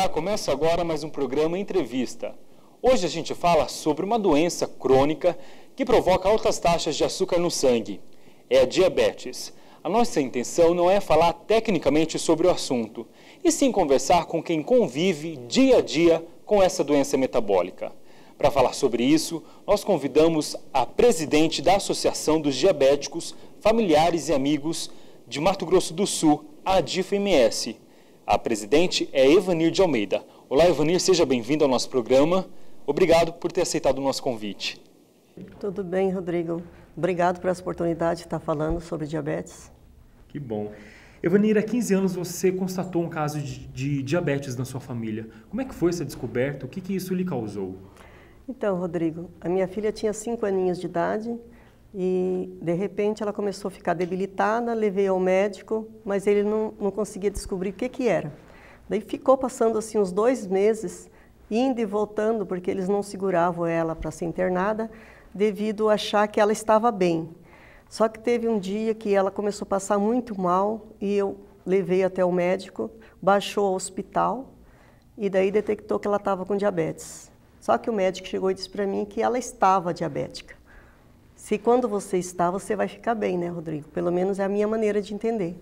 Olá, começa agora mais um programa Entrevista. Hoje a gente fala sobre uma doença crônica que provoca altas taxas de açúcar no sangue. É a diabetes. A nossa intenção não é falar tecnicamente sobre o assunto, e sim conversar com quem convive dia a dia com essa doença metabólica. Para falar sobre isso, nós convidamos a presidente da Associação dos Diabéticos, Familiares e Amigos de Mato Grosso do Sul, a ADIFA-MS. A presidente é Evanir de Almeida. Olá, Evanir, seja bem-vindo ao nosso programa. Obrigado por ter aceitado o nosso convite. Tudo bem, Rodrigo. Obrigado por essa oportunidade de estar falando sobre diabetes. Que bom. Evanir, há 15 anos você constatou um caso de diabetes na sua família. Como é que foi essa descoberta? O que isso lhe causou? Então, Rodrigo, a minha filha tinha 5 aninhos de idade e, de repente, ela começou a ficar debilitada, levei ao médico, mas ele não conseguia descobrir o que era. Daí ficou passando assim uns 2 meses, indo e voltando, porque eles não seguravam ela para ser internada, devido a achar que ela estava bem. Só que teve um dia que ela começou a passar muito mal e eu levei até o médico, baixou ao hospital e daí detectou que ela estava com diabetes. Só que o médico chegou e disse para mim que ela estava diabética. Se quando você está, você vai ficar bem, né, Rodrigo? Pelo menos é a minha maneira de entender.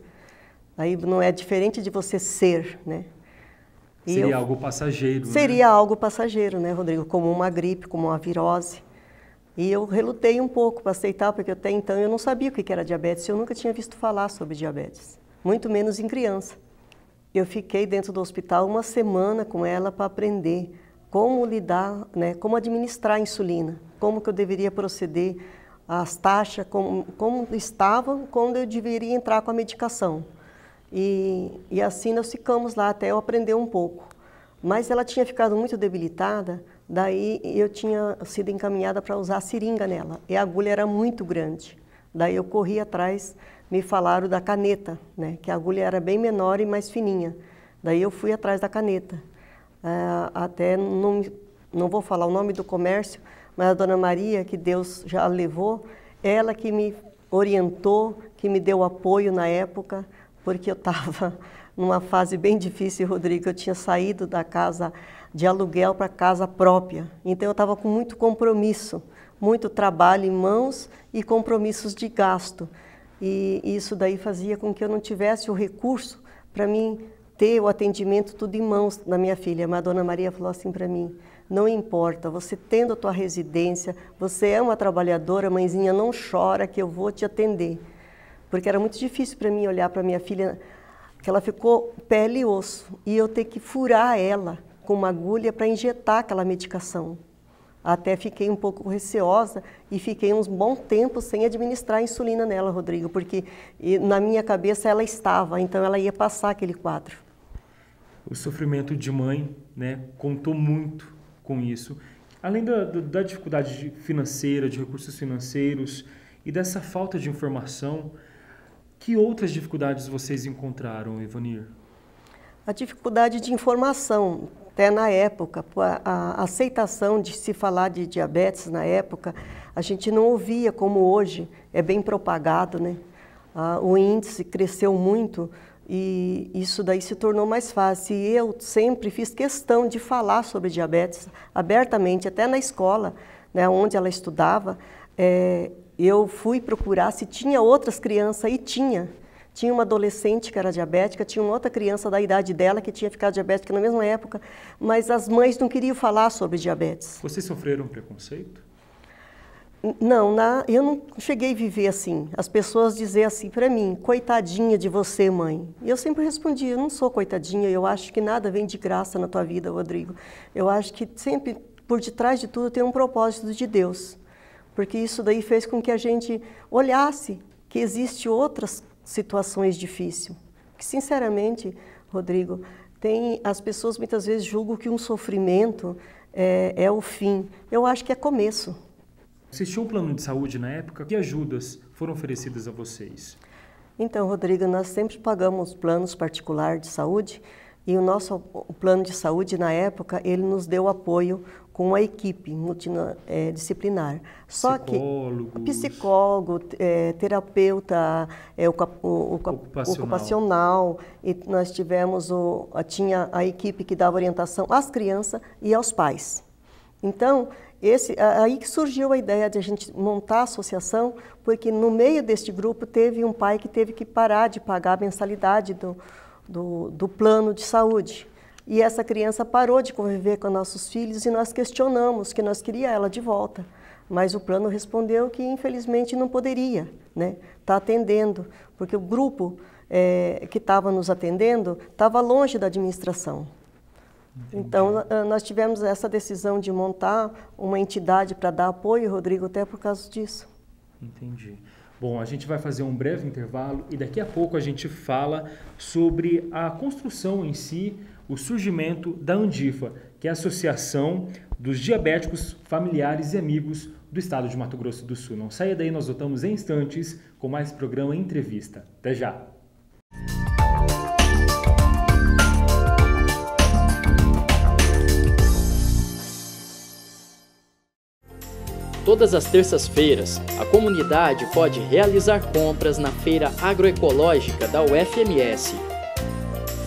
Aí não é diferente de você ser, né? Seria algo passageiro, né? Seria algo passageiro, né, Rodrigo? Como uma gripe, como uma virose. E eu relutei um pouco para aceitar, porque até então eu não sabia o que era diabetes, eu nunca tinha visto falar sobre diabetes, muito menos em criança. Eu fiquei dentro do hospital 1 semana com ela para aprender como lidar, né, como administrar a insulina, como que eu deveria proceder, as taxas, como estavam, quando eu deveria entrar com a medicação. E assim nós ficamos lá até eu aprender um pouco. Mas ela tinha ficado muito debilitada, daí eu tinha sido encaminhada para usar a seringa nela, e a agulha era muito grande. Daí eu corri atrás, me falaram da caneta, né, que a agulha era bem menor e mais fininha. Daí eu fui atrás da caneta. Até não vou falar o nome do comércio, mas a Dona Maria, que Deus já levou, ela que me orientou, que me deu apoio na época, porque eu estava numa fase bem difícil, Rodrigo. Eu tinha saído da casa de aluguel para casa própria, então eu estava com muito compromisso, muito trabalho em mãos e compromissos de gasto. E isso daí fazia com que eu não tivesse o recurso para mim ter o atendimento tudo em mãos da minha filha. Mas a Dona Maria falou assim para mim: não importa, você tendo a tua residência, você é uma trabalhadora, mãezinha, não chora que eu vou te atender. Porque era muito difícil para mim olhar para minha filha, que ela ficou pele e osso, e eu ter que furar ela com uma agulha para injetar aquela medicação. Até fiquei um pouco receosa e fiquei uns bom tempo sem administrar a insulina nela, Rodrigo, porque na minha cabeça ela estava, então ela ia passar aquele quadro. O sofrimento de mãe, né, contou muito com isso. Além da dificuldade financeira, de recursos financeiros e dessa falta de informação, que outras dificuldades vocês encontraram, Evanir? A dificuldade de informação, até na época, a aceitação de se falar de diabetes na época, a gente não ouvia como hoje, é bem propagado, né? O índice cresceu muito e isso daí se tornou mais fácil. E eu sempre fiz questão de falar sobre diabetes abertamente, até na escola, né, onde ela estudava. Eu fui procurar se tinha outras crianças e tinha. Tinha uma adolescente que era diabética, tinha uma outra criança da idade dela que tinha ficado diabética na mesma época, mas as mães não queriam falar sobre diabetes. Vocês sofreram preconceito? Não, eu não cheguei a viver assim. As pessoas diziam assim para mim: coitadinha de você, mãe. E eu sempre respondia: eu não sou coitadinha, eu acho que nada vem de graça na tua vida, Rodrigo. Eu acho que sempre, por detrás de tudo, tem um propósito de Deus. Porque isso daí fez com que a gente olhasse que existem outras situações difíceis. Que, sinceramente, Rodrigo, as pessoas muitas vezes julgam que um sofrimento é o fim. Eu acho que é começo. Vocês tinham um plano de saúde na época? Que ajudas foram oferecidas a vocês? Então, Rodrigo, nós sempre pagamos planos particulares de saúde E o plano de saúde, na época, ele nos deu apoio com a equipe multidisciplinar. Só que psicólogo, terapeuta, ocupacional, e nós tivemos tinha a equipe que dava orientação às crianças e aos pais. Então, aí que surgiu a ideia de a gente montar a associação, porque no meio deste grupo teve um pai que teve que parar de pagar a mensalidade do plano de saúde. E essa criança parou de conviver com nossos filhos e nós questionamos que nós queríamos ela de volta. Mas o plano respondeu que, infelizmente, não poderia, né, tá atendendo, porque o grupo que estava nos atendendo estava longe da administração. Entendi. Então, nós tivemos essa decisão de montar uma entidade para dar apoio, Rodrigo, até por causa disso. Entendi. Bom, a gente vai fazer um breve intervalo e daqui a pouco a gente fala sobre a construção em si, o surgimento da Andifa, que é a Associação dos Diabéticos Familiares e Amigos do Estado de Mato Grosso do Sul. Não saia daí, nós voltamos em instantes com mais programa Entrevista. Até já! Todas as terças-feiras, a comunidade pode realizar compras na Feira Agroecológica da UFMS.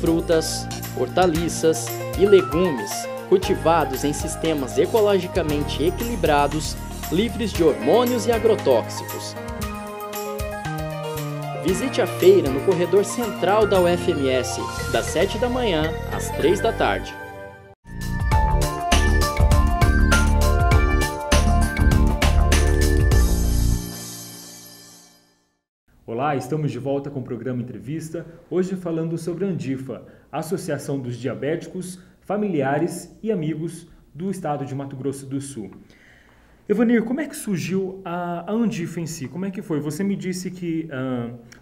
Frutas, hortaliças e legumes cultivados em sistemas ecologicamente equilibrados, livres de hormônios e agrotóxicos. Visite a feira no corredor central da UFMS, das 7 da manhã às 3 da tarde. Olá, estamos de volta com o programa Entrevista, hoje falando sobre a Andifa, Associação dos Diabéticos, Familiares e Amigos do Estado de Mato Grosso do Sul. Evanir, como é que surgiu a Andifa em si? Como é que foi? Você me disse que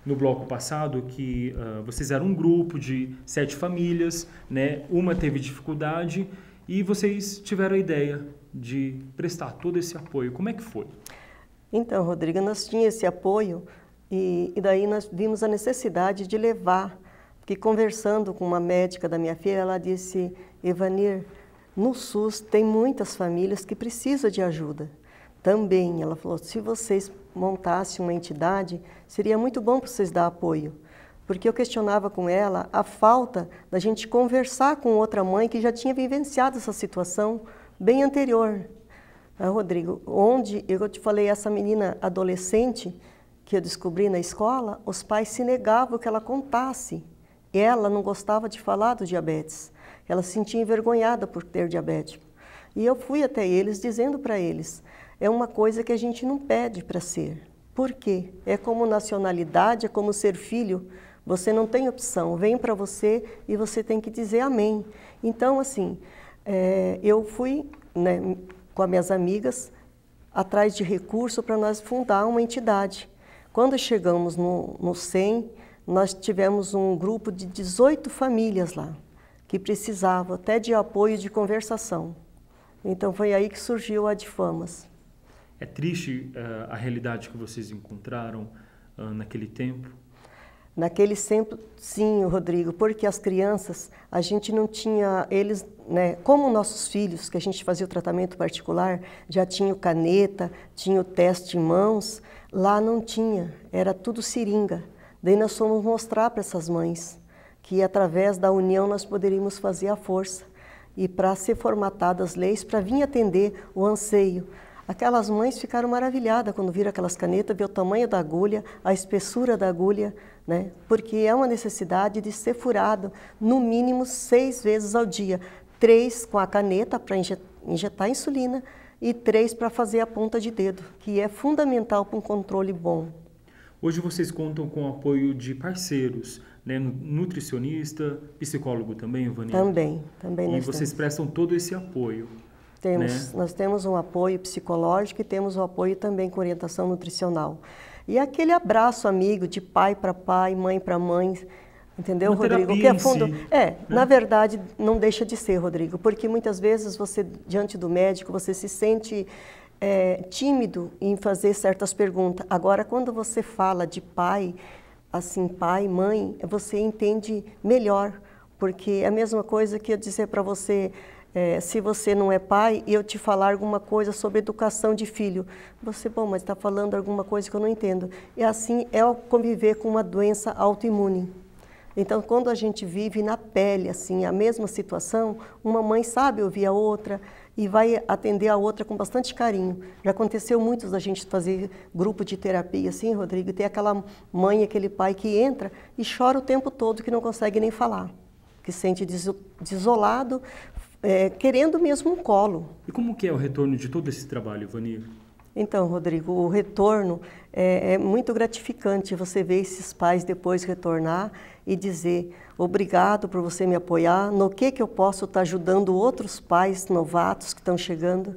no bloco passado que vocês eram um grupo de 7 famílias, né? Uma teve dificuldade e vocês tiveram a ideia de prestar todo esse apoio. Como é que foi? Então, Rodrigo, nós tínhamos esse apoio e daí nós vimos a necessidade de levar, porque conversando com uma médica da minha filha, ela disse: Evanir, no SUS tem muitas famílias que precisam de ajuda. Também, ela falou, se vocês montassem uma entidade, seria muito bom para vocês dar apoio. Porque eu questionava com ela a falta da gente conversar com outra mãe que já tinha vivenciado essa situação bem anterior. Rodrigo, onde eu te falei, essa menina adolescente que eu descobri na escola, os pais se negavam que ela contasse. Ela não gostava de falar do diabetes. Ela se sentia envergonhada por ter diabetes. E eu fui até eles dizendo para eles, é uma coisa que a gente não pede para ser. Por quê? É como nacionalidade, é como ser filho. Você não tem opção, vem para você e você tem que dizer amém. Então, assim, eu fui, né, com as minhas amigas atrás de recurso para nós fundar uma entidade. Quando chegamos no 100, nós tivemos um grupo de 18 famílias lá, que precisavam até de apoio de conversação. Então foi aí que surgiu a Difamas. É triste a realidade que vocês encontraram naquele tempo? Naquele tempo, sim, Rodrigo, porque as crianças, a gente não tinha, eles, né, como nossos filhos, que a gente fazia o tratamento particular, já tinham caneta, tinha o teste em mãos, lá não tinha, era tudo seringa. Daí nós fomos mostrar para essas mães que através da união nós poderíamos fazer a força e para ser formatadas as leis, para vir atender o anseio. Aquelas mães ficaram maravilhadas quando viram aquelas canetas, ver o tamanho da agulha, a espessura da agulha, né? Porque é uma necessidade de ser furado no mínimo 6 vezes ao dia. 3 com a caneta para injetar insulina e 3 para fazer a ponta de dedo, que é fundamental para um controle bom. Hoje vocês contam com o apoio de parceiros, né? Nutricionista, psicólogo também, Ivani? Também E vocês prestam todo esse apoio. Temos, né? Nós temos um apoio psicológico e temos um apoio também com orientação nutricional. E aquele abraço amigo de pai para pai, mãe para mãe, entendeu, Rodrigo? Que é fundo. Na verdade, não deixa de ser, Rodrigo, porque muitas vezes você, diante do médico, você se sente tímido em fazer certas perguntas. Agora, quando você fala de pai, assim, pai, mãe, você entende melhor porque é a mesma coisa que eu dizer para você, se você não é pai e eu te falar alguma coisa sobre educação de filho, você, bom, mas está falando alguma coisa que eu não entendo. E assim é o conviver com uma doença autoimune. Então, quando a gente vive na pele, assim, a mesma situação, uma mãe sabe ouvir a outra e vai atender a outra com bastante carinho. Já aconteceu muito da gente fazer grupo de terapia, assim, Rodrigo, e ter aquela mãe, aquele pai que entra e chora o tempo todo, que não consegue nem falar, que se sente desolado, querendo mesmo um colo. E como que é o retorno de todo esse trabalho, Ivanir? Então, Rodrigo, o retorno é muito gratificante, você ver esses pais depois retornar e dizer obrigado por você me apoiar, no que eu posso estar ajudando outros pais novatos que estão chegando,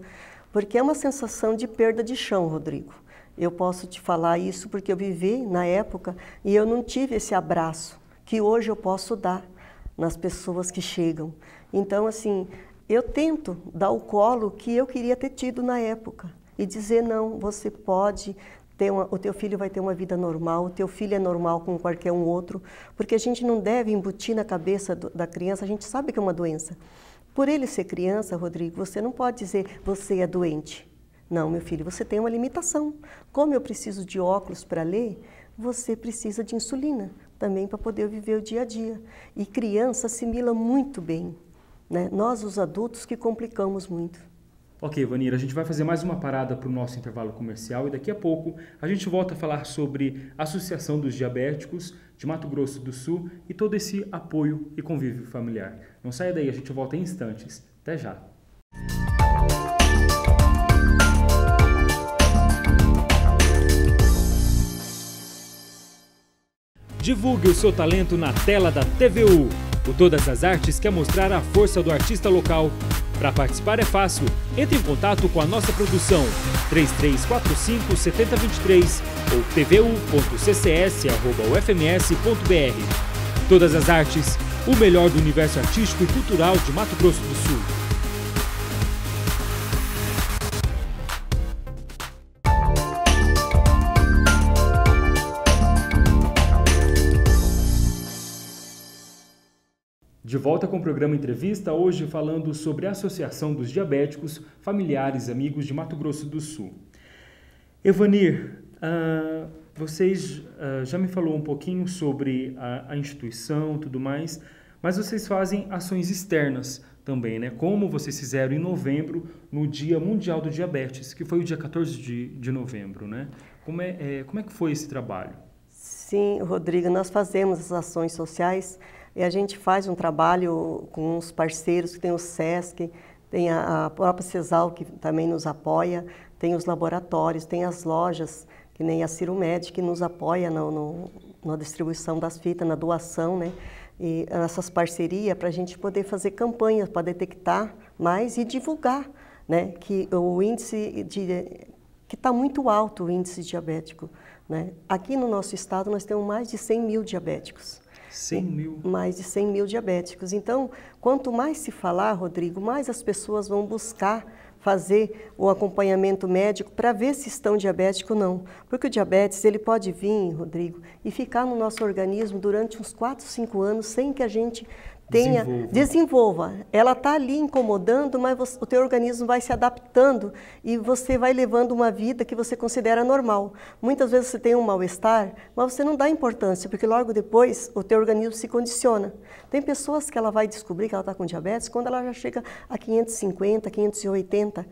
porque é uma sensação de perda de chão, Rodrigo. Eu posso te falar isso porque eu vivi na época e eu não tive esse abraço que hoje eu posso dar nas pessoas que chegam. Então, assim, eu tento dar o colo que eu queria ter tido na época. E dizer, não, você pode ter o teu filho vai ter uma vida normal, o teu filho é normal como qualquer um outro, porque a gente não deve embutir na cabeça da criança, a gente sabe que é uma doença. Por ele ser criança, Rodrigo, você não pode dizer, você é doente. Não, meu filho, você tem uma limitação. Como eu preciso de óculos para ler, você precisa de insulina também para poder viver o dia a dia. E criança assimila muito bem, né? Nós, os adultos, que complicamos muito. Ok, Ivanir, a gente vai fazer mais uma parada para o nosso intervalo comercial e daqui a pouco a gente volta a falar sobre a Associação dos Diabéticos de Mato Grosso do Sul e todo esse apoio e convívio familiar. Não saia daí, a gente volta em instantes. Até já! Divulgue o seu talento na tela da TVU. O Todas as Artes quer mostrar a força do artista local. Para participar é fácil. Entre em contato com a nossa produção 3345-7023 ou tvu.ccs@ufms.br. Todas as Artes, o melhor do universo artístico e cultural de Mato Grosso do Sul. De volta com o programa Entrevista, hoje falando sobre a Associação dos Diabéticos, Familiares e Amigos de Mato Grosso do Sul. Ivanir, vocês já me falou um pouquinho sobre a instituição e tudo mais, mas vocês fazem ações externas também, né? Como vocês fizeram em novembro, no Dia Mundial do Diabetes, que foi o dia 14 de novembro, né? Como é que foi esse trabalho? Sim, Rodrigo, nós fazemos as ações sociais. E a gente faz um trabalho com os parceiros, que tem o SESC, tem a própria CESAL, que também nos apoia, tem os laboratórios, tem as lojas, que nem a Cirumed, que nos apoia na distribuição das fitas, na doação, né? E essas parcerias para a gente poder fazer campanhas para detectar mais e divulgar, né? Que o índice que está muito alto, o índice diabético, né? Aqui no nosso estado nós temos mais de 100 mil diabéticos. 100 mil? Mais de 100 mil diabéticos. Então, quanto mais se falar, Rodrigo, mais as pessoas vão buscar fazer o acompanhamento médico para ver se estão diabéticos ou não. Porque o diabetes, ele pode vir, Rodrigo, e ficar no nosso organismo durante uns 4, 5 anos sem que a gente desenvolva. Ela está ali incomodando, mas o teu organismo vai se adaptando e você vai levando uma vida que você considera normal. Muitas vezes você tem um mal-estar, mas você não dá importância, porque logo depois o teu organismo se condiciona. Tem pessoas que ela vai descobrir que ela está com diabetes quando ela já chega a 550, 580.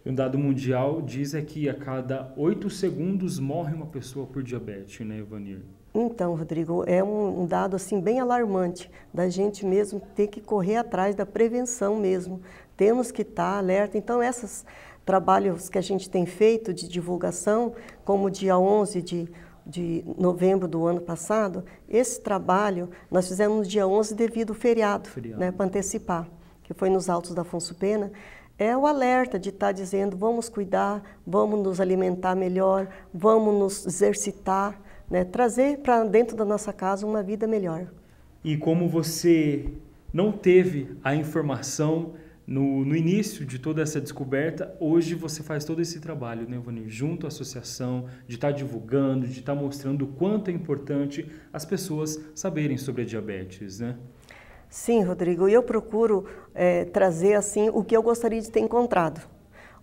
Um dado mundial diz que a cada 8 segundos morre uma pessoa por diabetes, né, Ivanir? Então, Rodrigo, é um dado assim bem alarmante, da gente mesmo ter que correr atrás da prevenção mesmo. Temos que estar alerta. Então, esses trabalhos que a gente tem feito de divulgação, como o dia 11 de novembro do ano passado, esse trabalho nós fizemos no dia 11 devido ao feriado. Né, para antecipar, que foi nos Altos da Afonso Pena. É o alerta de estar dizendo, vamos cuidar, vamos nos alimentar melhor, vamos nos exercitar, né? Trazer para dentro da nossa casa uma vida melhor. E como você não teve a informação no início de toda essa descoberta, hoje você faz todo esse trabalho, né, Ivanir, junto à associação, de estar divulgando, de estar mostrando o quanto é importante as pessoas saberem sobre a diabetes, né? Sim, Rodrigo, eu procuro trazer assim o que eu gostaria de ter encontrado.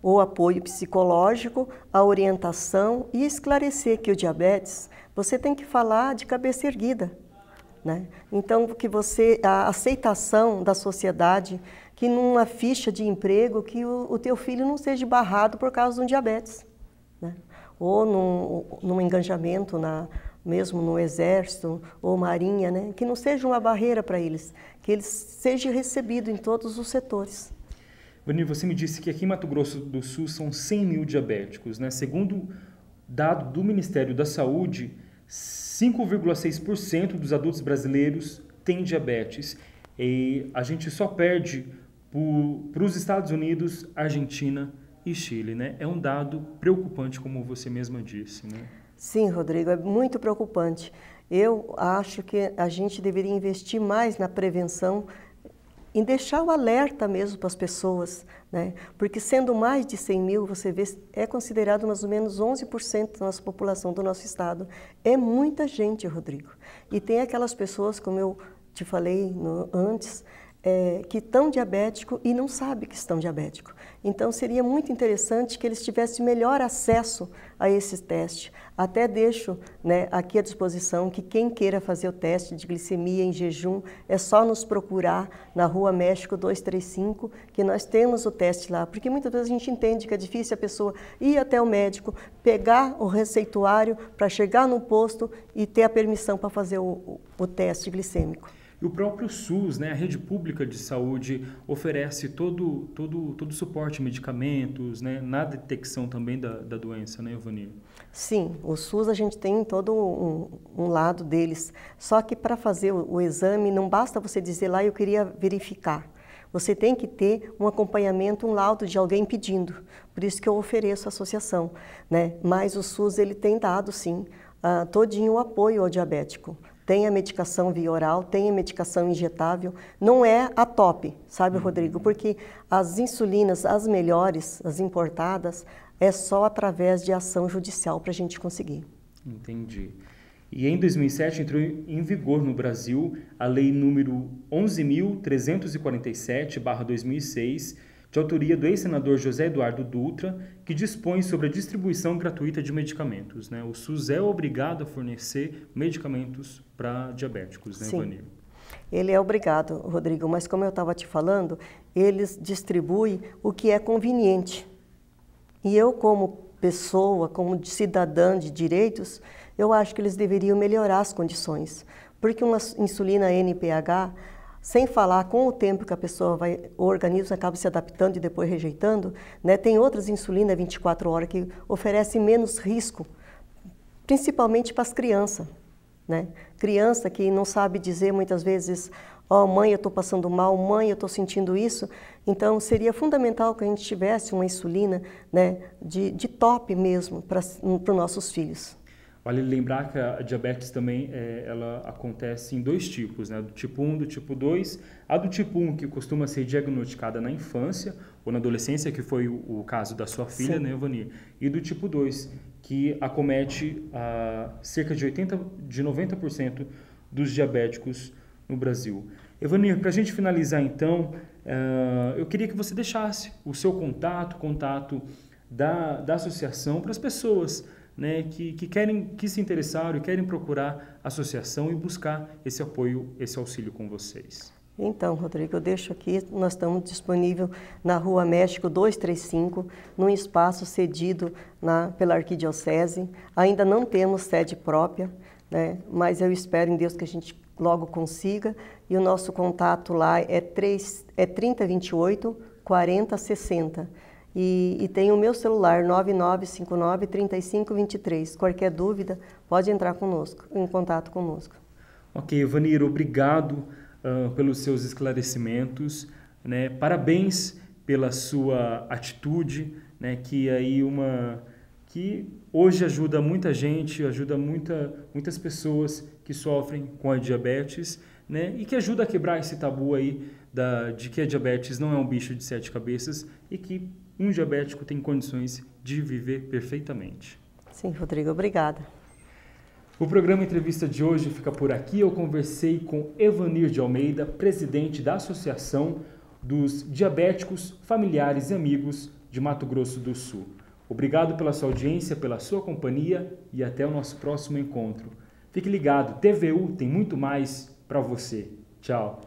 O apoio psicológico, a orientação e esclarecer que o diabetes, você tem que falar de cabeça erguida, né? Então, a aceitação da sociedade, que numa ficha de emprego, que o teu filho não seja barrado por causa de um diabetes, né? Ou num engajamento mesmo no exército ou marinha, né? Que não seja uma barreira para eles, que eles sejam recebidos em todos os setores. Vanir, você me disse que aqui em Mato Grosso do Sul são 100 mil diabéticos, né? Segundo dado do Ministério da Saúde, 5,6% dos adultos brasileiros têm diabetes. E a gente só perde para os Estados Unidos, Argentina e Chile, né? É um dado preocupante, como você mesma disse, né? Sim, Rodrigo, é muito preocupante. Eu acho que a gente deveria investir mais na prevenção, em deixar o alerta mesmo para as pessoas, né? Porque sendo mais de 100 mil, você vê, é considerado mais ou menos 11% da nossa população do nosso estado. É muita gente, Rodrigo. E tem aquelas pessoas, como eu te falei antes, que estão diabéticos e não sabem que estão diabéticos. Então, seria muito interessante que eles tivessem melhor acesso a esses testes. Até deixo, né, aqui à disposição que quem queira fazer o teste de glicemia em jejum, é só nos procurar na Rua México 235, que nós temos o teste lá. Porque muitas vezes a gente entende que é difícil a pessoa ir até o médico, pegar o receituário para chegar no posto e ter a permissão para fazer o teste glicêmico. E o próprio SUS, né, a rede pública de saúde, oferece todo o suporte, medicamentos, né, na detecção também da doença, né, Vanir? Sim, o SUS a gente tem todo um lado deles. Só que para fazer o exame, não basta você dizer lá, eu queria verificar. Você tem que ter um acompanhamento, um laudo de alguém pedindo. Por isso que eu ofereço a associação, né? Mas o SUS ele tem dado, sim, todinho o apoio ao diabético. Tem a medicação via oral, tem a medicação injetável, não é a top, sabe, Rodrigo? Porque as insulinas, as melhores, as importadas, é só através de ação judicial para a gente conseguir. Entendi. E em 2007 entrou em vigor no Brasil a Lei número 11.347/2006, de autoria do ex-senador José Eduardo Dutra, que dispõe sobre a distribuição gratuita de medicamentos, né? O SUS é obrigado a fornecer medicamentos para diabéticos, né, Vanir? Sim, ele é obrigado, Rodrigo, mas como eu estava te falando, eles distribuem o que é conveniente. E eu, como pessoa, como cidadã de direitos, eu acho que eles deveriam melhorar as condições. Porque uma insulina NPH, sem falar com o tempo que a pessoa o organismo acaba se adaptando e depois rejeitando, né? Tem outras insulinas 24 horas que oferecem menos risco, principalmente para as crianças, né? Criança que não sabe dizer muitas vezes, mãe, eu estou passando mal, mãe, eu estou sentindo isso. Então, seria fundamental que a gente tivesse uma insulina, né, de top mesmo para os nossos filhos. Vale lembrar que a diabetes também ela acontece em dois tipos, né? Do tipo 1 e do tipo 2. A do tipo 1, que costuma ser diagnosticada na infância ou na adolescência, que foi o caso da sua filha, né, Vanir? E do tipo 2, que acomete cerca de 90% dos diabéticos no Brasil. Evanir, para a gente finalizar então, eu queria que você deixasse o seu contato da associação para as pessoas, né, que se interessaram e querem procurar a associação e buscar esse apoio, esse auxílio com vocês. Então, Rodrigo, eu deixo aqui, nós estamos disponíveis na Rua México 235, num espaço cedido pela Arquidiocese. Ainda não temos sede própria, né, mas eu espero em Deus que a gente logo consiga. E o nosso contato lá é 3028 4060. E tem o meu celular, 9959-3523. Qualquer dúvida, pode entrar em contato conosco. Ok, Vanir, obrigado pelos seus esclarecimentos, né? Parabéns pela sua atitude, né? Que hoje ajuda muita gente, ajuda muitas pessoas que sofrem com a diabetes, né? E que ajuda a quebrar esse tabu aí de que a diabetes não é um bicho de 7 cabeças e que um diabético tem condições de viver perfeitamente. Sim, Rodrigo, obrigada. O programa Entrevista de hoje fica por aqui. Eu conversei com Evanir de Almeida, presidente da Associação dos Diabéticos, Familiares e Amigos de Mato Grosso do Sul. Obrigado pela sua audiência, pela sua companhia e até o nosso próximo encontro. Fique ligado, TVU tem muito mais para você. Tchau.